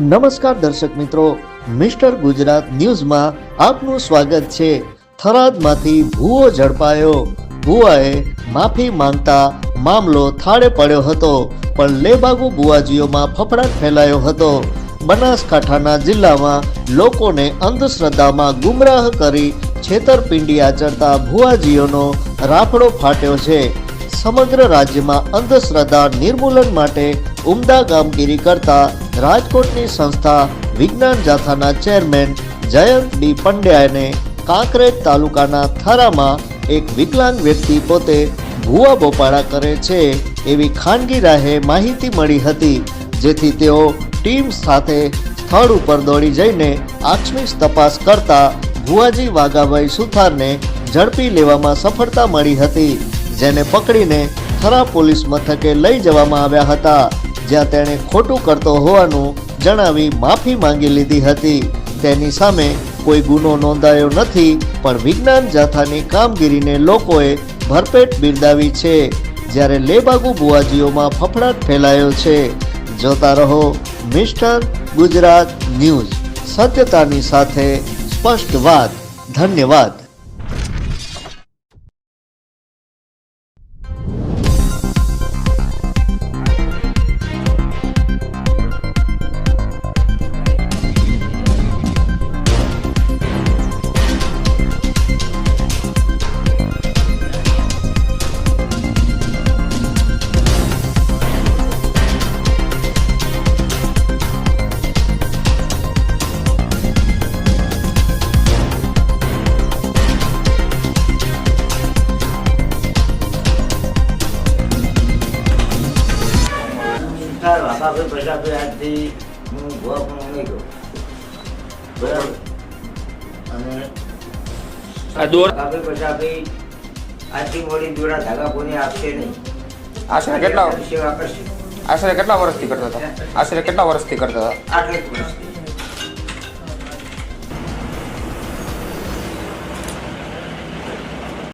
નમસ્કાર દર્શક મિત્રો, મિસ્ટર ગુજરાત ન્યૂઝમાં આપનું સ્વાગત છે। થરાદમાંથી ભૂવો ઝડપાયો। ભૂવાએ માફી માંગતા મામલો થાળે પડ્યો હતો, પણ લેબાગુ ભુવાજીઓમાં ફફડાટ ફેલાયો હતો। બનાસકાંઠાના જિલ્લામાં લોકોને અંધશ્રદ્ધામાં ગુમરાહ કરી છેતરપિંડી આચરતા ભુવાજીઓનો રાફડો ફાટ્યો છે। સમગ્ર રાજ્યમાં અંધશ્રદ્ધા નિર્મૂલન માટે ઉમદા કામગીરી કરતા રાજકોટની સંસ્થા વિજ્ઞાન જાથાના ચેરમેન જયંત ડી પંડ્યાને કાંકરેજ તાલુકાના થરામાં એક વિકલાંગ વ્યક્તિ પોતે ભૂવા બોપાળા કરે છે એવી ખાનગી રાહે માહિતી મળી હતી, જેથી તેઓ ટીમ સાથે સ્થળ ઉપર દોડી જઈને આકસ્મિક તપાસ કરતા ભુવાજી વાઘાભાઈ સુથારને ઝડપી લેવામાં સફળતા મળી હતી, જેને પકડીને થરા પોલીસ મથકે લઈ જવામાં આવ્યા હતા, જ્યાં તેણે ખોટું કરતો હોવાનું જણાવી માફી માંગી લીધી હતી। તેની સામે કોઈ ગુનો નોંધાયો નથી, પણ વિજ્ઞાન જાથાની કામગીરીને લોકોએ ભરપેટ બિરદાવી છે, જ્યારે લેબાગુ ભુવાજીઓમાં ફફડાટ ફેલાયો છે। જોતા રહો મિસ્ટર ગુજરાત ન્યૂઝ, સત્યતાની સાથે સ્પષ્ટ વાત। ધન્યવાદ। આપણે પ્રજાપતિ આજથી હું ભૂવા પણ નહીં કરું, બરાબર? અને આપણે પ્રજાપતિ આજથી મોડી દોડા ધાગા કોને આપશે નહીં। આશરે કેટલા સેવા કરશે। આશરે કેટલા વર્ષથી કરતા હતા? 8 વર્ષથી